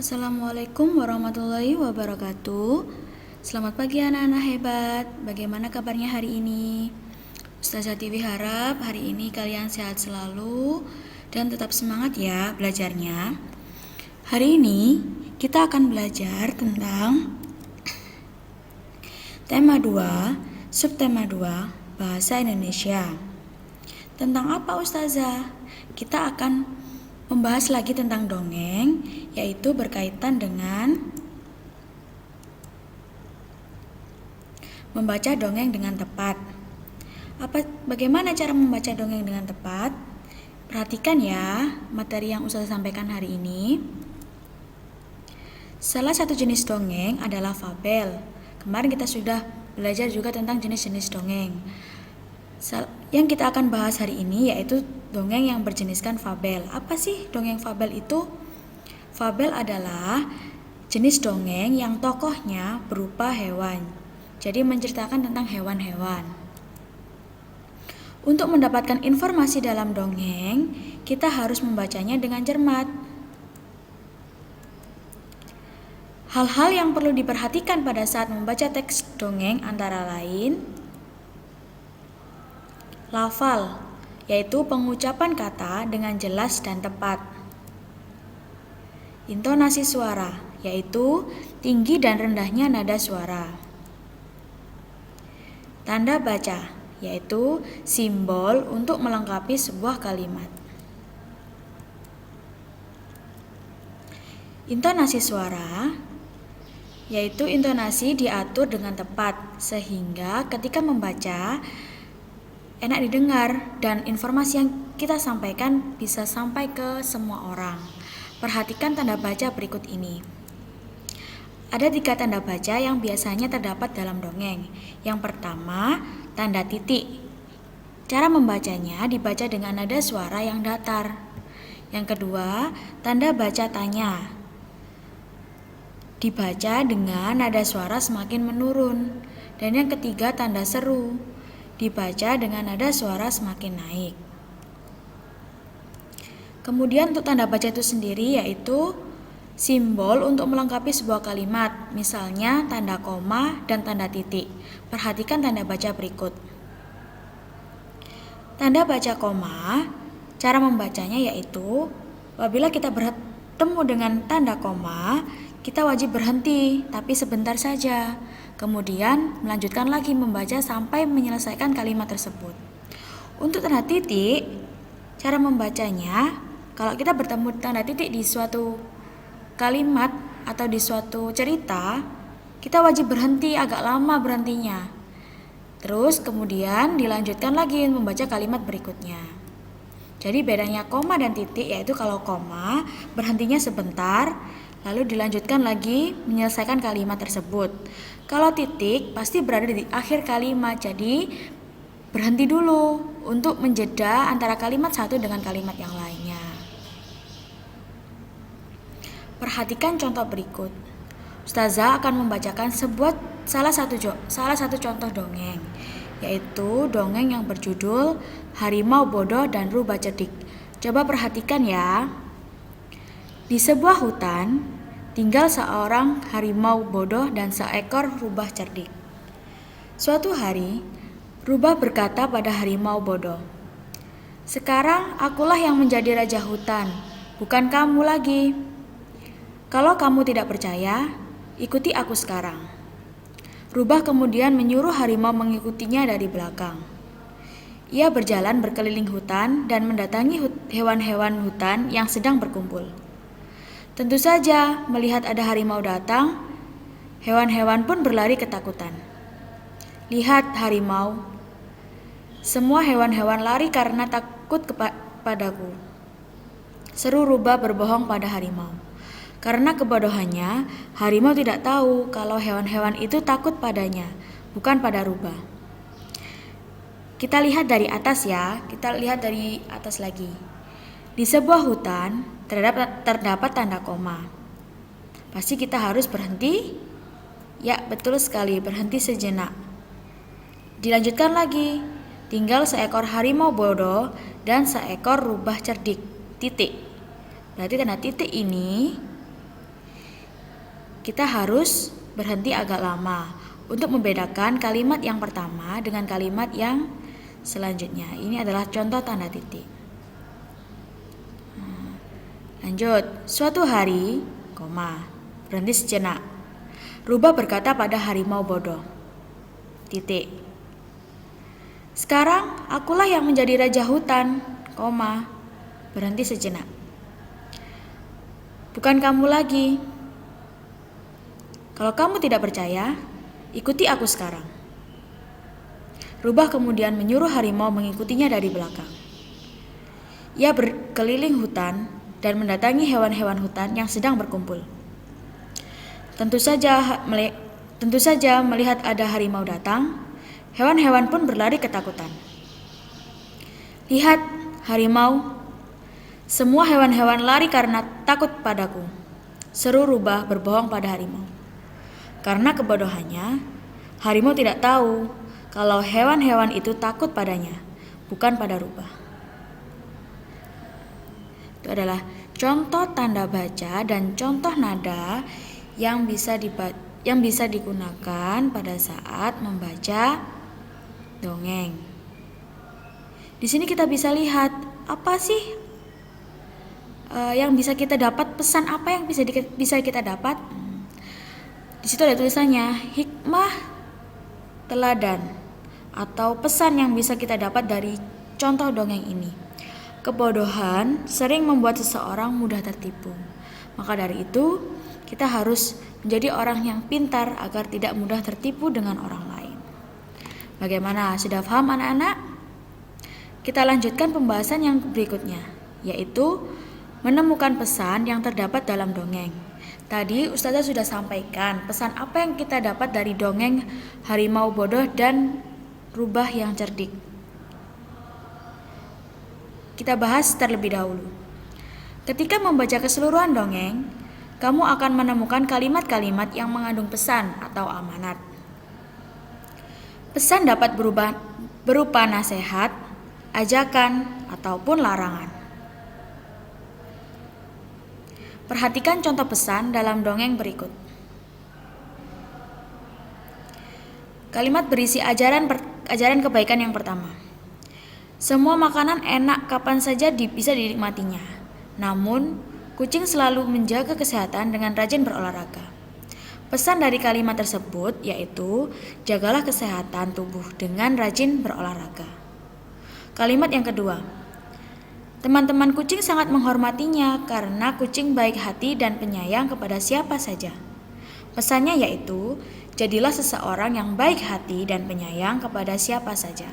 Assalamualaikum warahmatullahi wabarakatuh. Selamat pagi anak-anak hebat. Bagaimana kabarnya hari ini? Ustazah Tiwi harap hari ini kalian sehat selalu dan tetap semangat ya belajarnya. Hari ini kita akan belajar tentang tema 2, subtema 2, Bahasa Indonesia. Tentang apa Ustazah? Kita akan membahas lagi tentang dongeng, yaitu berkaitan dengan membaca dongeng dengan tepat. Bagaimana cara membaca dongeng dengan tepat? Perhatikan ya materi yang Ustazah sampaikan hari ini. Salah satu jenis dongeng adalah fabel. Kemarin kita sudah belajar juga tentang jenis-jenis dongeng. Yang kita akan bahas hari ini yaitu dongeng yang berjeniskan fabel. Apa sih dongeng fabel itu? Fabel adalah jenis dongeng yang tokohnya berupa hewan. Jadi menceritakan tentang hewan-hewan. Untuk mendapatkan informasi dalam dongeng, kita harus membacanya dengan cermat. Hal-hal yang perlu diperhatikan pada saat membaca teks dongeng antara lain lafal, yaitu pengucapan kata dengan jelas dan tepat. Intonasi suara, yaitu tinggi dan rendahnya nada suara. Tanda baca, yaitu simbol untuk melengkapi sebuah kalimat. Intonasi suara, yaitu intonasi diatur dengan tepat sehingga ketika membaca enak didengar dan informasi yang kita sampaikan bisa sampai ke semua orang. Perhatikan tanda baca berikut ini. Ada 3 tanda baca yang biasanya terdapat dalam dongeng. Yang pertama, tanda titik. Cara membacanya dibaca dengan nada suara yang datar. Yang kedua, tanda baca tanya. Dibaca dengan nada suara semakin menurun. Dan yang ketiga, tanda seru. Dibaca dengan nada suara semakin naik. Kemudian untuk tanda baca itu sendiri yaitu simbol untuk melengkapi sebuah kalimat, misalnya tanda koma dan tanda titik. Perhatikan tanda baca berikut. Tanda baca koma, cara membacanya yaitu apabila kita bertemu dengan tanda koma, kita wajib berhenti, tapi sebentar saja. Kemudian melanjutkan lagi membaca sampai menyelesaikan kalimat tersebut. Untuk tanda titik, cara membacanya, kalau kita bertemu tanda titik di suatu kalimat atau di suatu cerita, kita wajib berhenti, agak lama berhentinya. Terus kemudian dilanjutkan lagi membaca kalimat berikutnya. Jadi bedanya koma dan titik yaitu kalau koma berhentinya sebentar, lalu dilanjutkan lagi menyelesaikan kalimat tersebut. Kalau titik pasti berada di akhir kalimat, jadi berhenti dulu untuk menjeda antara kalimat satu dengan kalimat yang lainnya. Perhatikan contoh berikut. Ustazah akan membacakan salah satu contoh dongeng, yaitu dongeng yang berjudul Harimau Bodoh dan Rubah Cerdik. Coba perhatikan ya. Di sebuah hutan, tinggal seorang harimau bodoh dan seekor rubah cerdik. Suatu hari, rubah berkata pada harimau bodoh, "Sekarang akulah yang menjadi raja hutan, bukan kamu lagi. Kalau kamu tidak percaya, ikuti aku sekarang." Rubah kemudian menyuruh harimau mengikutinya dari belakang. Ia berjalan berkeliling hutan dan mendatangi hewan-hewan hutan yang sedang berkumpul. Tentu saja, melihat ada harimau datang, hewan-hewan pun berlari ketakutan. "Lihat harimau, semua hewan-hewan lari karena takut kepadaku," seru rubah berbohong pada harimau. Karena kebodohannya, harimau tidak tahu kalau hewan-hewan itu takut padanya, bukan pada rubah. Kita lihat dari atas ya, kita lihat dari atas lagi. Di sebuah hutan terdapat tanda koma. Pasti kita harus berhenti? Ya, betul sekali, berhenti sejenak. Dilanjutkan lagi. Tinggal seekor harimau bodoh dan seekor rubah cerdik. Titik. Berarti tanda titik ini kita harus berhenti agak lama untuk membedakan kalimat yang pertama dengan kalimat yang selanjutnya. Ini adalah contoh tanda titik. Lanjut, suatu hari, berhenti sejenak. Rubah berkata pada harimau bodoh, titik. Sekarang akulah yang menjadi raja hutan, berhenti sejenak. Bukan kamu lagi. Kalau kamu tidak percaya, ikuti aku sekarang. Rubah kemudian menyuruh harimau mengikutinya dari belakang. Ia berkeliling hutan dan mendatangi hewan-hewan hutan yang sedang berkumpul. Tentu saja melihat ada harimau datang, hewan-hewan pun berlari ketakutan. Lihat, harimau, semua hewan-hewan lari karena takut padaku, seru Rubah berbohong pada harimau. Karena kebodohannya, harimau tidak tahu kalau hewan-hewan itu takut padanya, bukan pada Rubah. Itu adalah contoh tanda baca dan contoh nada yang bisa digunakan pada saat membaca dongeng. Di sini kita bisa lihat apa sih yang bisa kita dapat, pesan apa yang bisa kita dapat. Di situ ada tulisannya hikmah teladan atau pesan yang bisa kita dapat dari contoh dongeng ini. Kebodohan sering membuat seseorang mudah tertipu. Maka dari itu, kita harus menjadi orang yang pintar agar tidak mudah tertipu dengan orang lain. Bagaimana? Sudah paham anak-anak? Kita lanjutkan pembahasan yang berikutnya, yaitu menemukan pesan yang terdapat dalam dongeng. Tadi Ustazah sudah sampaikan pesan apa yang kita dapat dari dongeng harimau bodoh dan rubah yang cerdik. Kita bahas terlebih dahulu. Ketika membaca keseluruhan dongeng, kamu akan menemukan kalimat-kalimat yang mengandung pesan atau amanat. Pesan dapat berupa nasihat, ajakan, ataupun larangan. Perhatikan contoh pesan dalam dongeng berikut. Kalimat berisi ajaran kebaikan yang pertama. Semua makanan enak kapan saja bisa dinikmatinya. Namun, kucing selalu menjaga kesehatan dengan rajin berolahraga. Pesan dari kalimat tersebut yaitu, jagalah kesehatan tubuh dengan rajin berolahraga. Kalimat yang kedua. Teman-teman kucing sangat menghormatinya karena kucing baik hati dan penyayang kepada siapa saja. Pesannya yaitu, jadilah seseorang yang baik hati dan penyayang kepada siapa saja.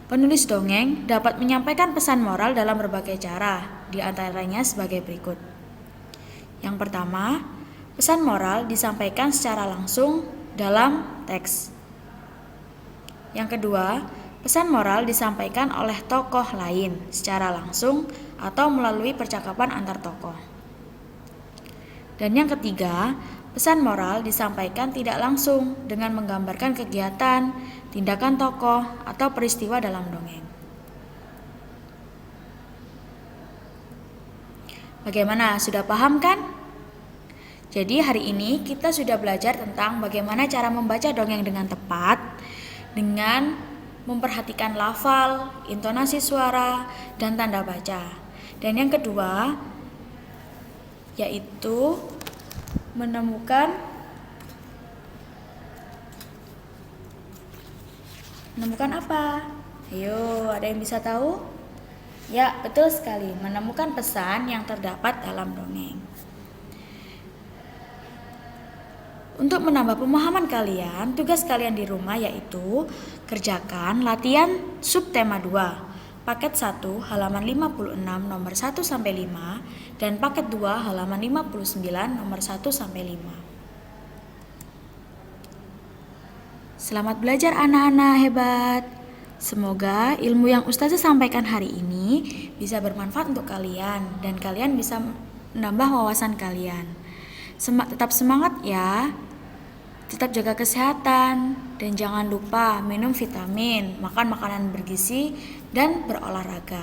Penulis dongeng dapat menyampaikan pesan moral dalam berbagai cara, di antaranya sebagai berikut. Yang pertama, pesan moral disampaikan secara langsung dalam teks. Yang kedua, pesan moral disampaikan oleh tokoh lain secara langsung atau melalui percakapan antar tokoh. Dan yang ketiga, pesan moral disampaikan tidak langsung dengan menggambarkan kegiatan, tindakan tokoh, atau peristiwa dalam dongeng. Bagaimana? Sudah paham kan? Jadi hari ini kita sudah belajar tentang bagaimana cara membaca dongeng dengan tepat, dengan memperhatikan lafal, intonasi suara, dan tanda baca. Dan yang kedua, yaitu menemukan apa? Ayo, ada yang bisa tahu? Ya, betul sekali, menemukan pesan yang terdapat dalam dongeng. Untuk menambah pemahaman kalian, tugas kalian di rumah yaitu kerjakan latihan subtema 2, paket 1 halaman 56 nomor 1 sampai 5 dan paket 2 halaman 59 nomor 1 sampai 5. Selamat belajar anak-anak hebat. Semoga ilmu yang Ustazah sampaikan hari ini bisa bermanfaat untuk kalian dan kalian bisa menambah wawasan kalian. Tetap semangat ya. Tetap jaga kesehatan dan jangan lupa minum vitamin, makan makanan bergizi dan berolahraga.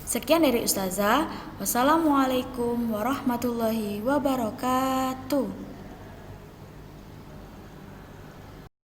Sekian dari Ustazah. Wassalamualaikum warahmatullahi wabarakatuh.